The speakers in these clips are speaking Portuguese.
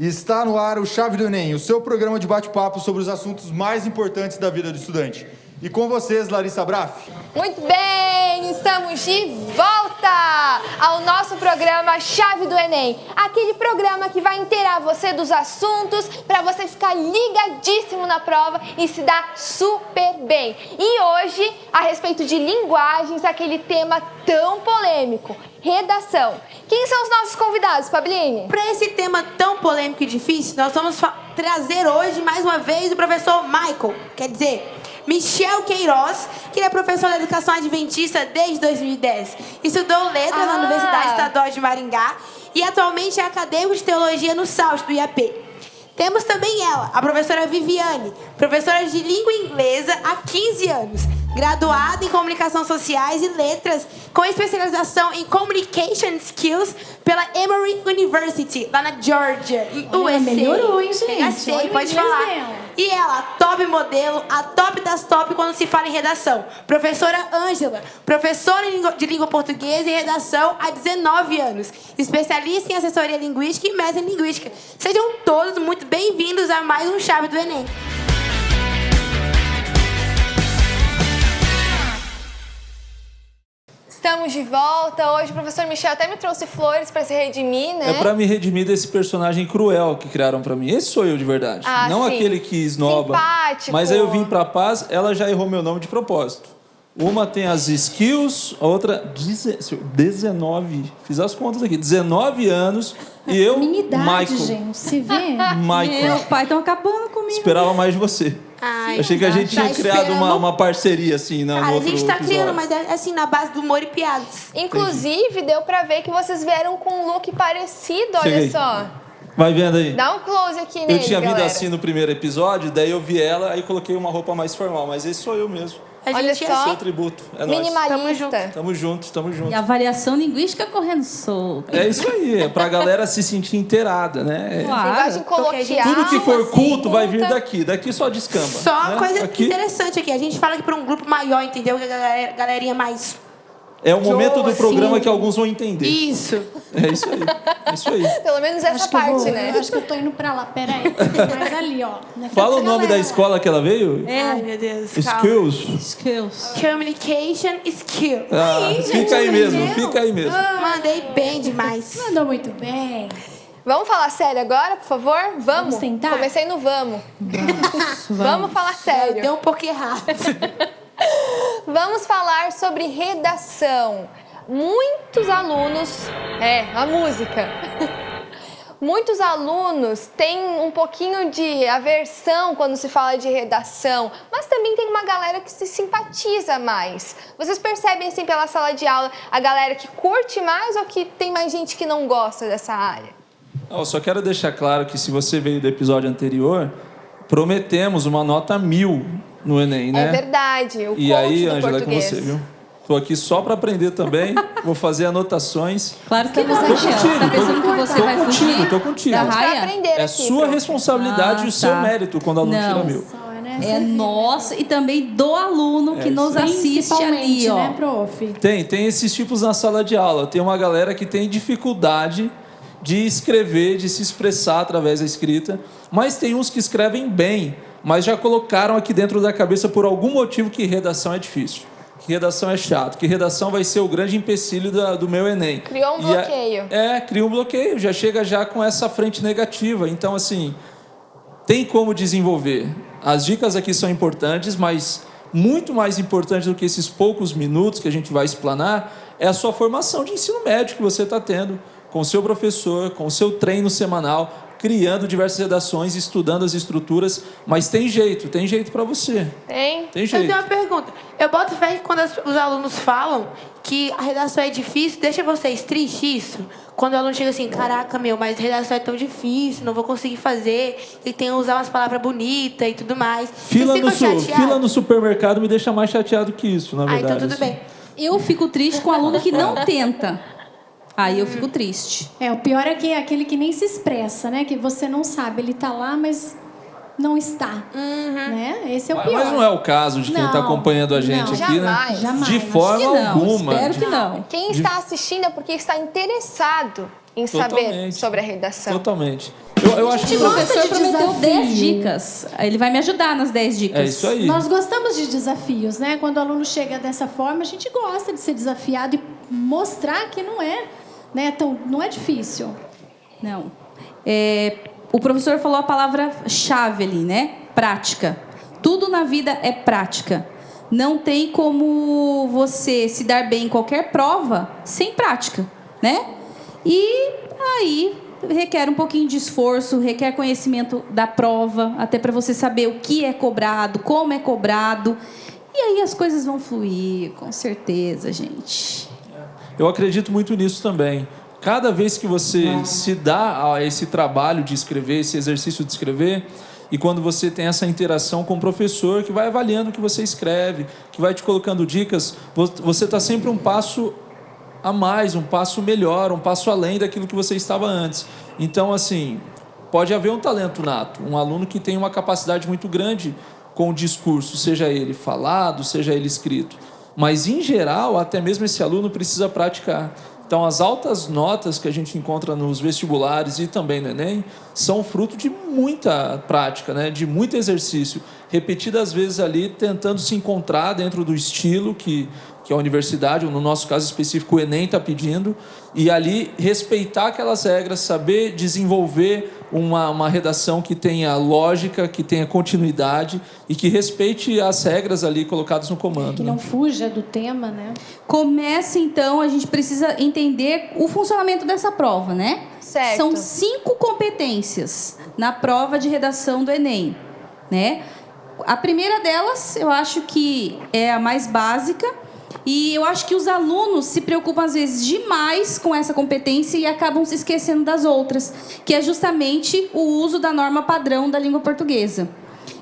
E está no ar o Chave do Enem, o seu programa de bate-papo sobre os assuntos mais importantes da vida do estudante. E com vocês, Larissa Braff. Muito bem, estamos de volta ao nosso programa Chave do Enem. Aquele programa que vai inteirar você dos assuntos para você ficar ligadíssimo na prova e se dar super bem. E hoje, a respeito de linguagens, aquele tema tão polêmico, redação. Quem são os nossos convidados, Pabline? Para esse tema tão polêmico e difícil, nós vamos trazer hoje, mais uma vez, o professor Michel Queiroz, que é professor da Educação Adventista desde 2010. Estudou letras na Universidade Estadual de Maringá e atualmente é acadêmico de teologia no SAUST do IAP. Temos também ela, a professora Viviane, professora de língua inglesa há 15 anos, graduada em Comunicação Sociais e Letras, com especialização em Communication Skills pela Emory University, lá na Georgia, em USA. Melhorou, hein, gente? Peguei, pode falar. Dela. E ela, top modelo, a top das top quando se fala em redação. Professora Ângela, professora de língua portuguesa e redação há 19 anos. Especialista em assessoria linguística e mestre em linguística. Sejam todos muito bem-vindos a mais um Chave do Enem. Estamos de volta. Hoje o professor Michel até me trouxe flores para se redimir, né? É para me redimir desse personagem cruel que criaram para mim. Esse sou eu de verdade. Não sim. Aquele que esnoba. Simpático. Mas aí eu vim para paz, ela já errou meu nome de propósito. Uma tem as skills, a outra 19. Fiz as contas aqui. 19 anos e eu, minha idade, Michael. gente, se vê. Michael. Meu pai estão acabando comigo. Esperava mais de você. Ai, Achei que a gente tinha criado uma parceria assim, no Cara, a outro gente tá episódio. criando, mas é assim, na base do humor e piadas. Inclusive, deu pra ver que vocês vieram com um look parecido, olha Cheguei. só. Vai vendo aí. Dá um close aqui Eu neles, tinha vindo galera. assim no primeiro episódio, daí eu vi ela, aí coloquei uma roupa mais formal. Mas esse sou eu mesmo. A Olha gente só. Seu tributo. É nóis. Minimalista. Tamo junto, tamo junto. E a variação linguística correndo solta. É isso aí, é pra galera se sentir inteirada, né? Linguagem coloquial. Tudo que for assim, culto vai vir culta. daqui. Daqui só descamba. Só né? coisa Aqui interessante aqui. A gente fala que para um grupo maior, entendeu? Que a galerinha mais... é o momento do assim. programa que alguns vão entender. Isso. É isso aí. É isso aí. Pelo menos essa parte, né? Acho que eu tô indo pra lá, peraí. Mas ali, ó. Fala o nome da escola que ela veio. Ai, meu Deus. calma. Skills. Skills. Communication Skill. Fica aí mesmo, fica aí mesmo. Mandei bem demais. Mandou muito bem. Vamos falar sério agora, por favor? Vamos? tentar? Comecei no vamos. Vamos falar sério. Deu um pouco errado. Vamos falar sobre redação. Muitos alunos... a música. Muitos alunos têm um pouquinho de aversão quando se fala de redação, mas também tem uma galera que se simpatiza mais. Vocês percebem, assim, pela sala de aula, a galera que curte mais ou que tem mais gente que não gosta dessa área? Eu só quero deixar claro que se você veio do episódio anterior, prometemos uma nota 1000 no Enem, né? É verdade, o E coach aí, do Ângela, é com português. você, viu? Tô aqui só para aprender também, vou fazer anotações. Claro que você Tô contigo, tá pensando que você tô vai contigo, fugir tô contigo. da Pra raia? aprender É aqui, sua pronto. responsabilidade e o seu tá. mérito quando o aluno Não. tira 1000. É nosso e também do aluno que nos assiste ali, ó. né, prof? Tem esses tipos na sala de aula. Tem uma galera que tem dificuldade de escrever, de se expressar através da escrita, mas tem uns que escrevem bem, mas já colocaram aqui dentro da cabeça por algum motivo que redação é difícil, que redação é chato, que redação vai ser o grande empecilho do meu Enem. Criou um bloqueio. Cria um bloqueio, já chega já com essa frente negativa. Então, assim, tem como desenvolver. As dicas aqui são importantes, mas muito mais importante do que esses poucos minutos que a gente vai explanar é a sua formação de ensino médio que você está tendo com o seu professor, com o seu treino semanal, criando diversas redações, estudando as estruturas, mas tem jeito para você. Tem? Tem Eu jeito. tenho uma pergunta. Eu boto fé que quando os alunos falam que a redação é difícil, deixa vocês tristes isso? Quando o aluno chega assim, caraca, mas redação é tão difícil, não vou conseguir fazer, e tem que usar umas palavras bonitas e tudo mais. Fila Vocês ficam chateados? fila no supermercado me deixa mais chateado que isso, na Ah, verdade. então tudo assim. bem. Eu fico triste com o aluno que não tenta. Aí eu fico triste. O pior é que é aquele que nem se expressa, né? Que você não sabe, ele tá lá, mas não está, né? Esse é o pior. Mas não é o caso de quem está Não, acompanhando a gente não, aqui, jamais, né? jamais. De Acho forma Que não, alguma. espero que não. Quem está assistindo é porque está interessado em saber Totalmente. sobre a redação. Totalmente. Eu acho que O professor de prometeu desafio. 10 dicas. Ele vai me ajudar nas 10 dicas. é isso aí. Nós gostamos de desafios, né? Quando o aluno chega dessa forma, a gente gosta de ser desafiado e mostrar que não é, né, não é difícil. Não. O professor falou a palavra-chave ali, né? Prática. Tudo na vida é prática. Não tem como você se dar bem em qualquer prova sem prática, né? E aí requer um pouquinho de esforço, requer conhecimento da prova, até para você saber o que é cobrado, como é cobrado. E aí as coisas vão fluir, com certeza, gente. Eu acredito muito nisso também. Cada vez que você se dá a esse trabalho de escrever, esse exercício de escrever, e quando você tem essa interação com o professor que vai avaliando o que você escreve, que vai te colocando dicas, você está sempre um passo a mais, um passo melhor, um passo além daquilo que você estava antes. Então, assim, pode haver um talento nato, um aluno que tem uma capacidade muito grande com o discurso, seja ele falado, seja ele escrito. Mas, em geral, até mesmo esse aluno precisa praticar. Então, as altas notas que a gente encontra nos vestibulares e também no Enem são fruto de muita prática, né? De muito exercício, repetidas vezes ali, tentando se encontrar dentro do estilo que a universidade, ou no nosso caso específico, o Enem está pedindo, e ali respeitar aquelas regras, saber desenvolver uma redação que tenha lógica, que tenha continuidade e que respeite as regras ali colocadas no comando. Que né? não fuja do tema, né? Começa, então, a gente precisa entender o funcionamento dessa prova, né? Certo. São 5 competências na prova de redação do Enem, né? A primeira delas, eu acho que é a mais básica, e eu acho que os alunos se preocupam, às vezes, demais com essa competência e acabam se esquecendo das outras, que é justamente o uso da norma padrão da língua portuguesa.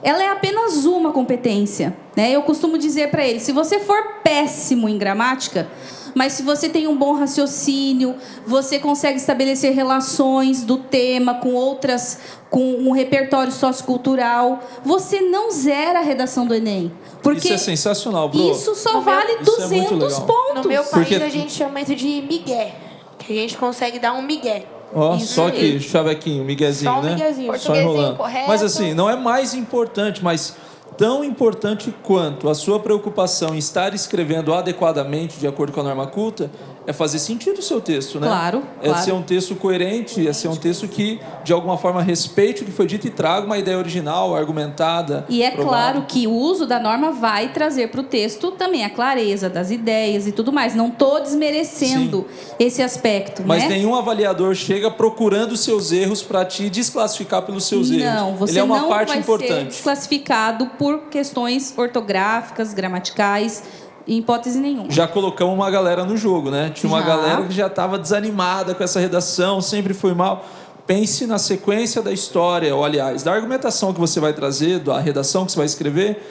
Ela é apenas uma competência, né? Eu costumo dizer para eles, se você for péssimo em gramática, mas se você tem um bom raciocínio, você consegue estabelecer relações do tema com outras, com um repertório sociocultural, você não zera a redação do Enem. Porque isso é sensacional, Bro. isso só vale Isso é muito 200 legal. pontos. No meu país, Porque- a gente chama isso de migué. Que a gente consegue dar um migué. Ó, Isso só que mesmo. chavequinho, miguezinho, Só um né? miguezinho. Só Portuguesinho enrolando. correto. Mas assim, não é mais importante, mas tão importante quanto a sua preocupação em estar escrevendo adequadamente, de acordo com a norma culta, é fazer sentido o seu texto, né? Claro, É claro. ser um texto coerente, é ser um texto que, de alguma forma, respeite o que foi dito e traga uma ideia original, argumentada. E é provada. claro que o uso da norma vai trazer para o texto também a clareza das ideias e tudo mais. Não estou desmerecendo esse aspecto, Mas né? nenhum avaliador chega procurando seus erros para te desclassificar pelos seus erros. Não, você Ele é uma não parte vai ser importante. desclassificado por questões ortográficas, gramaticais, em hipótese nenhuma. Já colocamos uma galera no jogo, né? Tinha uma Já. galera que já estava desanimada com essa redação, sempre foi mal. Pense na sequência da história, ou aliás, da argumentação que você vai trazer, da redação que você vai escrever,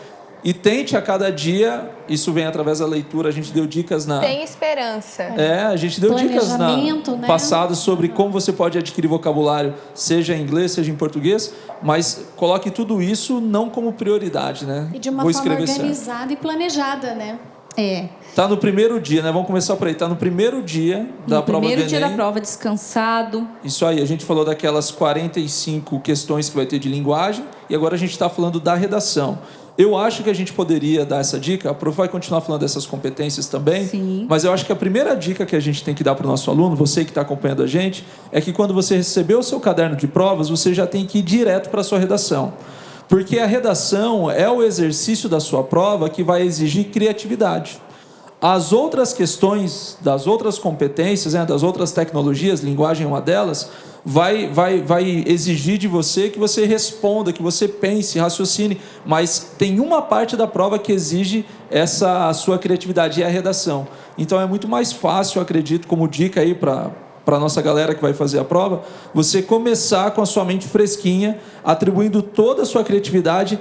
e tente a cada dia, isso vem através da leitura, a gente deu dicas na... Tem esperança. A gente deu dicas na Planejamento, né? passado sobre como você pode adquirir vocabulário, seja em inglês, seja em português, mas coloque tudo isso não como prioridade, né? E de uma Vou forma escrever certo. organizada e planejada, né? Tá no primeiro dia, né? Vamos começar por aí. Tá no primeiro dia da No prova primeiro do dia Enem. da prova, descansado. Isso aí, a gente falou daquelas 45 questões que vai ter de linguagem e agora a gente está falando da redação. Eu acho que a gente poderia dar essa dica, a prof vai continuar falando dessas competências também, Sim. mas eu acho que a primeira dica que a gente tem que dar para o nosso aluno, você que está acompanhando a gente, é que quando você receber o seu caderno de provas, você já tem que ir direto para a sua redação. Porque a redação é o exercício da sua prova que vai exigir criatividade. As outras questões das outras competências, né, das outras tecnologias, linguagem é uma delas, vai exigir de você que você responda, que você pense, raciocine, mas tem uma parte da prova que exige essa sua criatividade, e é a redação. Então é muito mais fácil, eu acredito, como dica aí para a nossa galera que vai fazer a prova, você começar com a sua mente fresquinha, atribuindo toda a sua criatividade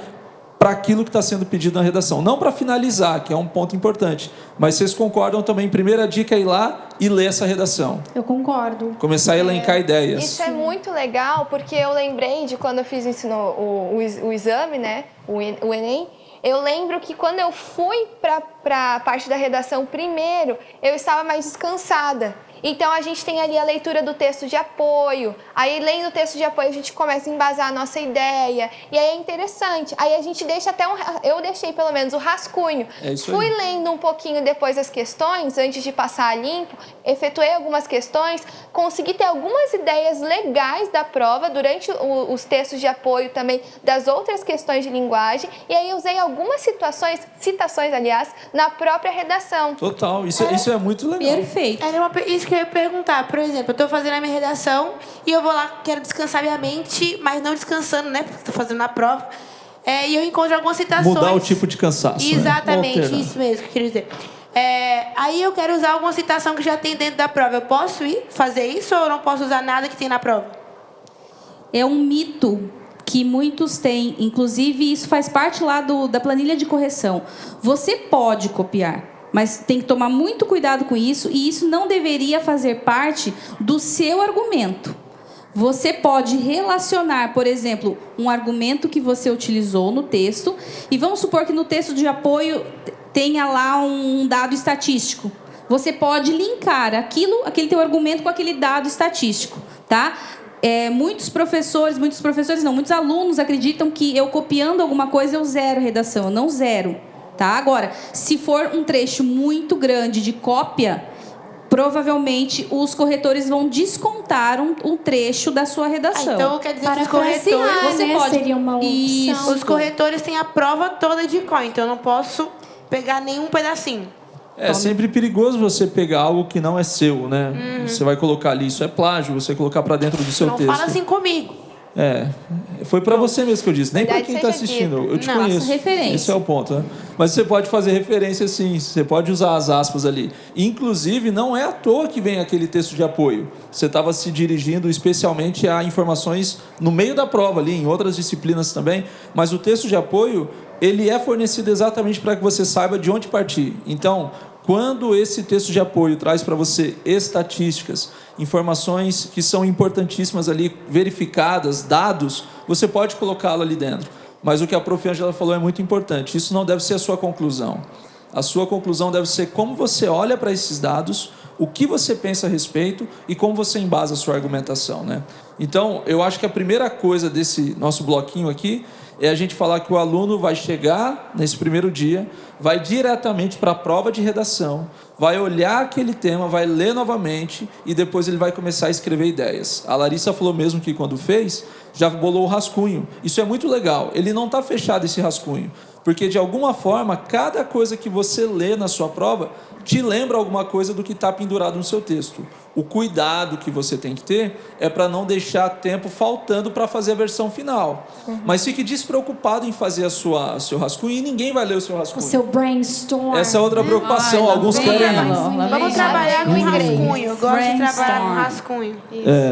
para aquilo que está sendo pedido na redação. Não para finalizar, que é um ponto importante, mas vocês concordam também, primeira dica é ir lá e ler essa redação. Eu concordo. Começar a elencar ideias. Isso é muito legal, porque eu lembrei de quando eu fiz o exame, né? O Enem. Eu lembro que quando eu fui para a parte da redação primeiro, eu estava mais descansada. Então a gente tem ali a leitura do texto de apoio. Aí lendo o texto de apoio a gente começa a embasar a nossa ideia. E aí é interessante. Aí a gente deixa até eu deixei pelo menos o rascunho. É isso Fui aí. lendo um pouquinho depois as questões, antes de passar a limpo, efetuei algumas questões, consegui ter algumas ideias legais da prova durante os textos de apoio também das outras questões de linguagem. E aí usei algumas citações, aliás, na própria redação. Total, isso é muito legal. Perfeito. Isso que eu ia perguntar. Por exemplo, eu estou fazendo a minha redação e eu vou lá, quero descansar minha mente, mas não descansando, né? Porque estou fazendo a prova. E eu encontro algumas citações. Mudar o tipo de cansaço. Exatamente, Alternar. isso mesmo que eu queria dizer. Aí eu quero usar alguma citação que já tem dentro da prova. Eu posso ir fazer isso ou eu não posso usar nada que tem na prova? É um mito que muitos têm, inclusive isso faz parte lá da planilha de correção. Você pode copiar, mas tem que tomar muito cuidado com isso, e isso não deveria fazer parte do seu argumento. Você pode relacionar, por exemplo, um argumento que você utilizou no texto, e vamos supor que no texto de apoio tenha lá um dado estatístico. Você pode linkar aquele teu argumento com aquele dado estatístico, tá? Muitos alunos acreditam que eu copiando alguma coisa eu zero redação. Eu não zero, tá? Agora, se for um trecho muito grande de cópia, provavelmente os corretores vão descontar um trecho da sua redação. Então quer dizer que os Parafrasear, corretores... você né? pode- Seria uma opção. Isso. Os corretores têm a prova toda de cor, então eu não posso pegar nenhum pedacinho. É sempre perigoso você pegar algo que não é seu, né? Você vai colocar ali, isso é plágio, você colocar para dentro do seu Não texto. fala assim comigo. Foi para você mesmo que eu disse, nem para Verdade quem está seja assistindo. dita. Eu te Nossa, conheço. referência. Esse é o ponto, né? Mas você pode fazer referência sim, você pode usar as aspas ali. Inclusive, não é à toa que vem aquele texto de apoio. Você estava se dirigindo especialmente a informações no meio da prova ali, em outras disciplinas também, mas o texto de apoio, ele é fornecido exatamente para que você saiba de onde partir. Então, quando esse texto de apoio traz para você estatísticas, informações que são importantíssimas ali, verificadas, dados, você pode colocá-lo ali dentro. Mas o que a prof. Ângela falou é muito importante. Isso não deve ser a sua conclusão. A sua conclusão deve ser como você olha para esses dados, o que você pensa a respeito e como você embasa a sua argumentação, né? Então, eu acho que a primeira coisa desse nosso bloquinho aqui é a gente falar que o aluno vai chegar nesse primeiro dia, vai diretamente para a prova de redação, vai olhar aquele tema, vai ler novamente e depois ele vai começar a escrever ideias. A Larissa falou mesmo que quando fez, já bolou o rascunho. Isso é muito legal. Ele não está fechado esse rascunho, porque de alguma forma, cada coisa que você lê na sua prova te lembra alguma coisa do que está pendurado no seu texto. O cuidado que você tem que ter é para não deixar tempo faltando para fazer a versão final. Mas fique despreocupado em fazer o seu rascunho e ninguém vai ler o seu O rascunho. seu brainstorm. Essa é outra preocupação. Alguns querem... Vamos trabalhar com inglês. rascunho. Eu gosto de trabalhar com Brainstorm. rascunho.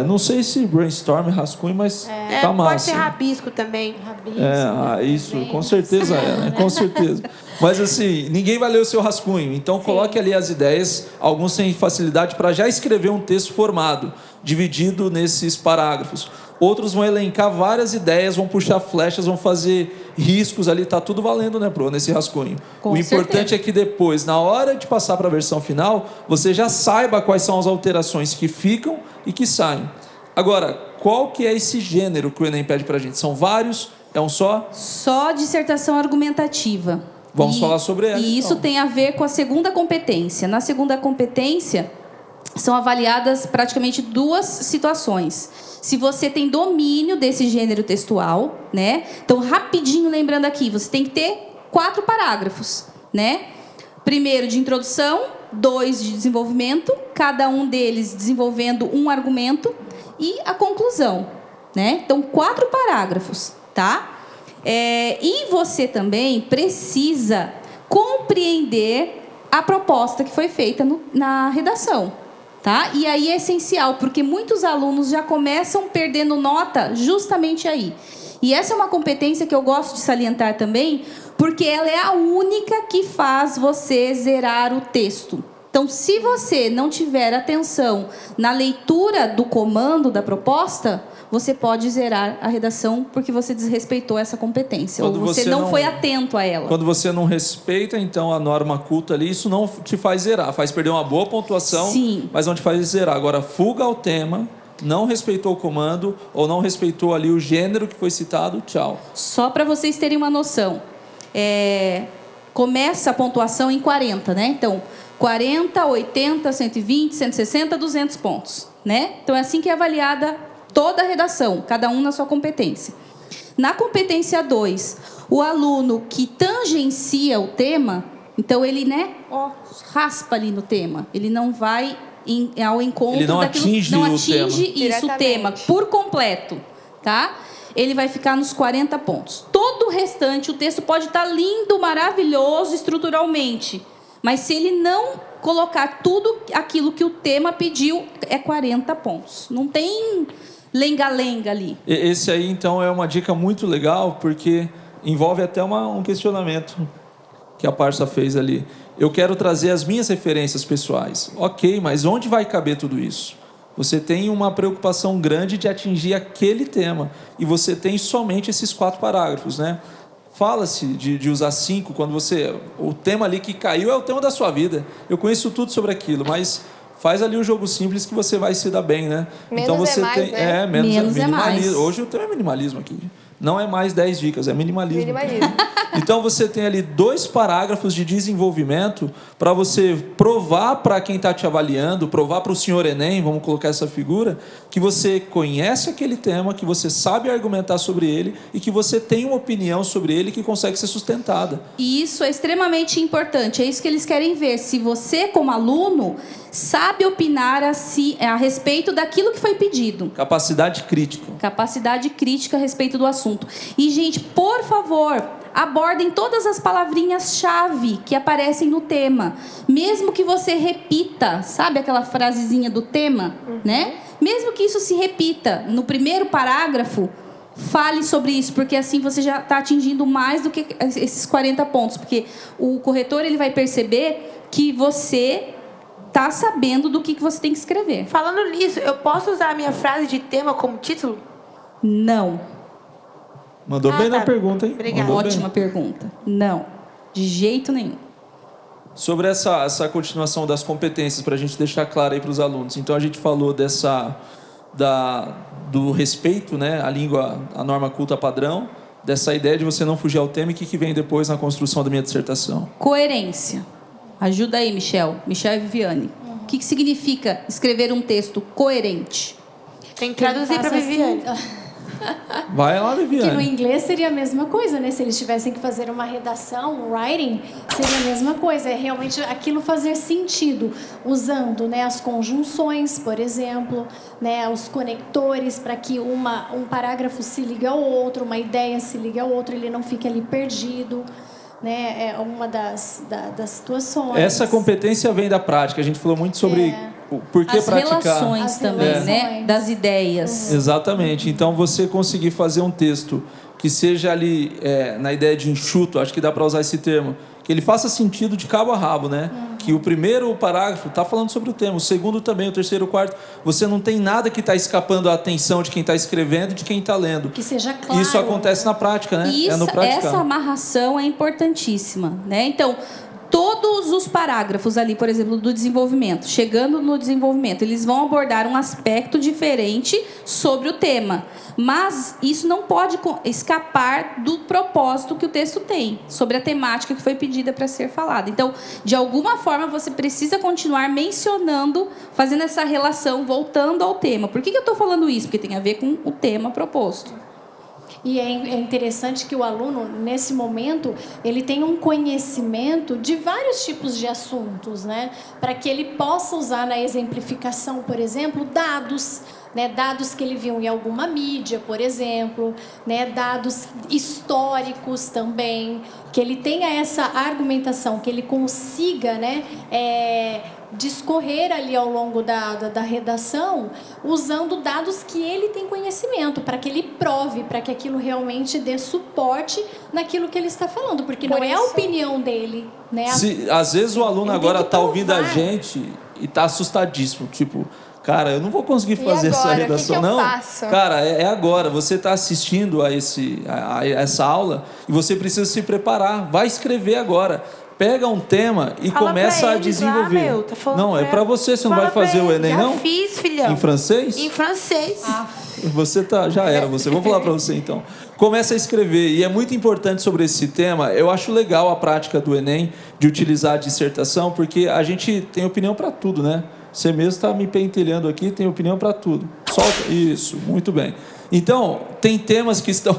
não sei se brainstorm, rascunho, mas tá Pode massa. ser rabisco também. Isso, com certeza né? Com certeza. Mas assim, ninguém vai ler o seu rascunho. Então coloque ali as ideias. Alguns têm facilidade para já escrever um texto formado, dividido nesses parágrafos. Outros vão elencar várias ideias, vão puxar flechas, vão fazer riscos ali, tá tudo valendo, né, Pro, nesse rascunho. Com o importante certeza. é que depois, na hora de passar para a versão final, você já saiba quais são as alterações que ficam e que saem. Agora, qual que é esse gênero que o Enem pede pra gente? São vários? É um só? Só dissertação argumentativa. Vamos falar sobre ela, E isso então. tem a ver com a segunda competência. Na segunda competência, são avaliadas praticamente duas situações. Se você tem domínio desse gênero textual, né? Então, rapidinho lembrando aqui, você tem que ter 4 parágrafos, né? Primeiro de introdução, 2 de desenvolvimento, cada um deles desenvolvendo um argumento e a conclusão, né? Então, 4 parágrafos, tá? E você também precisa compreender a proposta que foi feita na redação, tá? E aí é essencial, porque muitos alunos já começam perdendo nota justamente aí. E essa é uma competência que eu gosto de salientar também, porque ela é a única que faz você zerar o texto, Então, se você não tiver atenção na leitura do comando da proposta, você pode zerar a redação porque você desrespeitou essa competência. Quando ou você não foi atento a ela. Quando você não respeita, então, a norma culta ali, isso não te faz zerar. Faz perder uma boa pontuação, Sim. mas não te faz zerar. Agora, fuga ao tema, não respeitou o comando ou não respeitou ali o gênero que foi citado, tchau. Só para vocês terem uma noção. Começa a pontuação em 40, né? Então, 40, 80, 120, 160, 200 pontos, né? Então, é assim que é avaliada toda a redação, cada um na sua competência. Na competência 2, o aluno que tangencia o tema, então ele, né, raspa ali no tema. Ele não vai ao encontro Ele não daquilo, atinge não o atinge tema. isso, o tema por completo, tá? Ele vai ficar nos 40 pontos. Todo o restante, o texto pode estar lindo, maravilhoso estruturalmente, mas se ele não colocar tudo aquilo que o tema pediu, é 40 pontos. Não tem lenga-lenga ali. Esse aí, então, é uma dica muito legal, porque envolve até um questionamento que a Parça fez ali. Eu quero trazer as minhas referências pessoais. Ok, mas onde vai caber tudo isso? Você tem uma preocupação grande de atingir aquele tema. E você tem somente esses 4 parágrafos, né? Fala-se de usar 5 quando você... O tema ali que caiu é o tema da sua vida. Eu conheço tudo sobre aquilo, mas faz ali o jogo simples que você vai se dar bem, né? Menos então você é mais, tem... né? Menos é mais. Hoje o tema é minimalismo aqui. Não é mais 10 dicas, é minimalismo. Minimalismo. Então você tem ali 2 parágrafos de desenvolvimento para você provar para quem está te avaliando, provar para o senhor Enem, vamos colocar essa figura, que você conhece aquele tema, que você sabe argumentar sobre ele e que você tem uma opinião sobre ele que consegue ser sustentada. E isso é extremamente importante. É isso que eles querem ver. Se você, como aluno, sabe opinar a respeito daquilo que foi pedido. Capacidade crítica. Capacidade crítica a respeito do assunto. E, gente, por favor, abordem todas as palavrinhas-chave que aparecem no tema. Mesmo que você repita, sabe aquela frasezinha do tema, né? Mesmo que isso se repita no primeiro parágrafo, fale sobre isso, porque assim você já está atingindo mais do que esses 40 pontos. Porque o corretor ele vai perceber que você está sabendo do que você tem que escrever. Falando nisso, eu posso usar a minha frase de tema como título? Não. Mandou bem tá. na pergunta, hein? Obrigada. Mandou bem. Ótima pergunta. Não. De jeito nenhum. Sobre essa continuação das competências, para a gente deixar claro aí para os alunos. Então, a gente falou do respeito, né, à língua, à norma culta padrão, dessa ideia de você não fugir ao tema e o que vem depois na construção da minha dissertação. Coerência. Ajuda aí, Michel. Michel e Viviane. O que significa escrever um texto coerente? Tem que traduzir para Viviane. Vai lá, Que no Viviane. inglês seria a mesma coisa, né? Se eles tivessem que fazer uma redação, um writing, seria a mesma coisa. É realmente aquilo fazer sentido, usando, né, as conjunções, por exemplo, né, os conectores para que um parágrafo se ligue ao outro, uma ideia se ligue ao outro, ele não fique ali perdido. Né? É uma das situações. Essa competência vem da prática. A gente falou muito sobre o porquê As praticar. relações As também, relações. né? Das ideias. Exatamente. Então, você conseguir fazer um texto que seja ali, na ideia de enxuto, acho que dá para usar esse termo, que ele faça sentido de cabo a rabo, né? Que o primeiro parágrafo está falando sobre o tema, o segundo também, o terceiro, o quarto. Você não tem nada que está escapando a atenção de quem está escrevendo e de quem está lendo. Que seja claro. Isso acontece na prática, né? Isso, é no praticar. essa amarração é importantíssima, né? Então, todos os parágrafos ali, por exemplo, do desenvolvimento, chegando no desenvolvimento, eles vão abordar um aspecto diferente sobre o tema. Mas isso não pode escapar do propósito que o texto tem, sobre a temática que foi pedida para ser falada. Então, de alguma forma, você precisa continuar mencionando, fazendo essa relação, voltando ao tema. Por que eu estou falando isso? Porque tem a ver com o tema proposto. E é interessante que o aluno, nesse momento, ele tenha um conhecimento de vários tipos de assuntos, né? Para que ele possa usar na exemplificação, por exemplo, dados, né? Dados que ele viu em alguma mídia, por exemplo, né? Dados históricos também, que ele tenha essa argumentação, que ele consiga, né? discorrer ali ao longo da redação, usando dados que ele tem conhecimento, para que ele prove, para que aquilo realmente dê suporte naquilo que ele está falando, porque Por não é a isso- opinião dele, né? Às vezes o aluno Ele agora tem que tá ouvindo a provar. gente e tá assustadíssimo, tipo, cara, eu não vou conseguir fazer essa agora? O que redação, que eu não. faço? Cara, é agora. Você está assistindo a essa aula e você precisa se preparar. Vai escrever agora. Pega um tema e Fala começa pra a eles desenvolver. lá, meu, tá falando não, é pra para ela. você. Você não Fala vai fazer pra o eles. Enem, Já não? fiz, filhão. Em francês? Em francês. Você tá, já era você. Vou falar para você então. Começa a escrever e é muito importante sobre esse tema. Eu acho legal a prática do Enem de utilizar a dissertação, porque a gente tem opinião para tudo, né? Você mesmo está me pentelhando aqui, tem opinião para tudo. Solta isso, muito bem. Então, tem temas que estão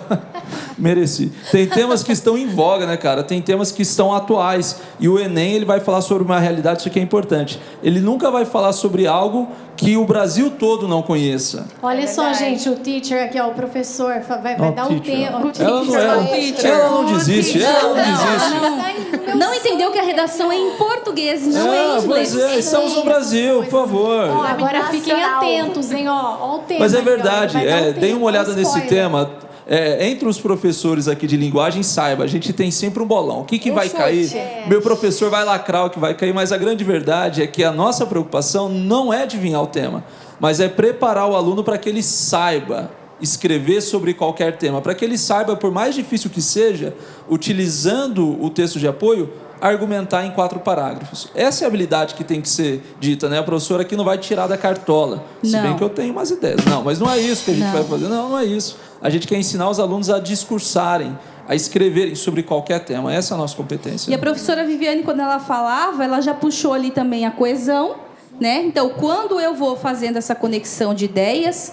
mereci. Tem temas que estão em voga, né, cara? Tem temas que estão atuais. E o Enem, ele vai falar sobre uma realidade, isso aqui é importante. Ele nunca vai falar sobre algo que o Brasil todo não conheça. Olha só, verdade. gente, o teacher aqui, ó, o professor, vai Não, dar o teacher. tema. Ela não é. Ela não desiste. Ela não desiste. Não entendeu que a redação é em português, não é em inglês. Pois é, estamos no Brasil, por favor. Ó, agora fiquem Nacional. atentos, hein, ó o tema. Mas é aqui, ó, verdade, vai dar o deem tema, uma olhada um nesse spoiler. tema. Entre os professores aqui de linguagem, saiba, a gente tem sempre um bolão. O que vai chute. cair? Meu professor vai lacrar o que vai cair, mas a grande verdade é que a nossa preocupação não é adivinhar o tema, mas é preparar o aluno para que ele saiba escrever sobre qualquer tema, para que ele saiba, por mais difícil que seja, utilizando o texto de apoio, argumentar em 4 parágrafos. Essa é a habilidade que tem que ser dita, né? A professora aqui não vai tirar da cartola. Se Não. bem que eu tenho umas ideias. Não, mas não é isso que a gente Não. vai fazer. Não é isso. A gente quer ensinar os alunos a discursarem, a escreverem sobre qualquer tema. Essa é a nossa competência. E a professora Viviane, quando ela falava, ela já puxou ali também a coesão, né? Então, quando eu vou fazendo essa conexão de ideias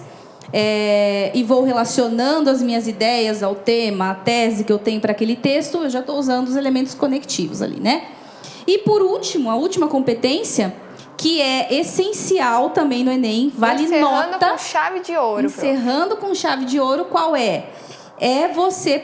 e vou relacionando as minhas ideias ao tema, à tese que eu tenho para aquele texto, eu já estou usando os elementos conectivos ali, né? E por último, a última competência, que é essencial também no Enem, vale Encerrando nota. com chave de ouro. Pro. Encerrando com chave de ouro, qual é? É você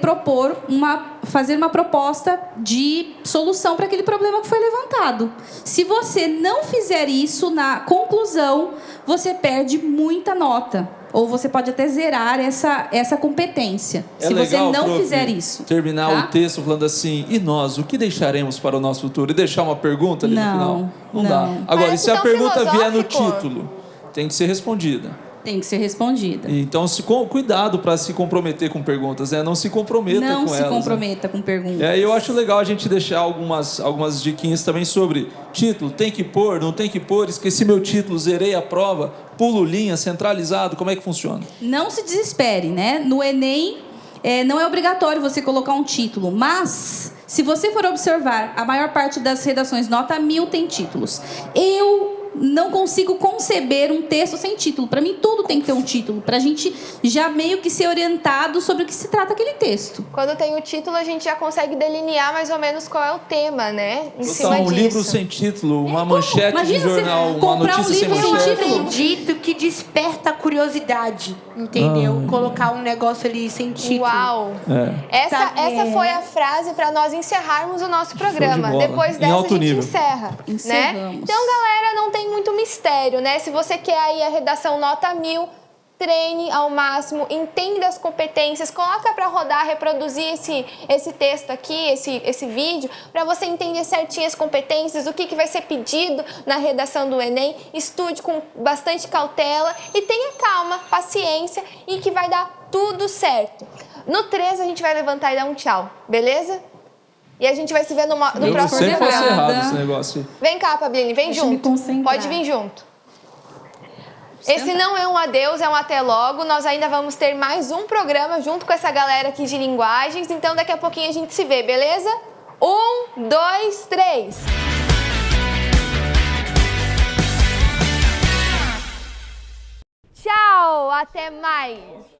fazer uma proposta de solução para aquele problema que foi levantado. Se você não fizer isso, na conclusão, você perde muita nota. Ou você pode até zerar essa competência. se você legal, não prof, fizer isso. terminar tá? o texto falando assim, e nós, o que deixaremos para o nosso futuro? E deixar uma pergunta ali no Não, final? Não dá. não. Agora, Parece se a tão pergunta vier no filosófico. título, tem que ser respondida. Tem que ser respondida. Então, cuidado para se comprometer com perguntas, né? Não se comprometa Não com se elas. comprometa com perguntas. Eu acho legal a gente deixar algumas diquinhas também sobre título. Tem que pôr, não tem que pôr? Esqueci meu título, zerei a prova, pulo linha, centralizado. Como é que funciona? Não se desespere, né? No Enem, não é obrigatório você colocar um título, mas se você for observar, a maior parte das redações nota 1000 tem títulos. Eu não consigo conceber um texto sem título. Para mim, tudo tem que ter um título, para a gente já meio que ser orientado sobre o que se trata aquele texto. Quando tem o título, a gente já consegue delinear mais ou menos qual é o tema, né? Em Botar cima um disso. livro sem título, uma manchete Imagina de você jornal, uma comprar um notícia sem livro sem manchete. título. Acredito que desperta a curiosidade, entendeu? Colocar um negócio ali sem título. Uau! Essa foi a frase para nós encerrarmos o nosso programa. bola. Depois Em dessa, alto a gente nível. encerra. Né? Encerramos. Então, galera, não tem muito mistério, né? Se você quer aí a redação nota 1000, treine ao máximo, entenda as competências, coloca para rodar, reproduzir esse texto aqui, esse vídeo, para você entender certinho as competências, o que vai ser pedido na redação do Enem. Estude com bastante cautela e tenha calma, paciência e que vai dar tudo certo. No 13 a gente vai levantar e dar um tchau, beleza? E a gente vai se ver no Eu próximo sempre faço programa. errado esse negócio aí. Vem cá, Pabline, vem Deixa eu me junto. concentrar. Pode vir junto. Esse não é um adeus, é um até logo. Nós ainda vamos ter mais um programa junto com essa galera aqui de linguagens. Então daqui a pouquinho a gente se vê, beleza? 1, 2, 3. Tchau, até mais.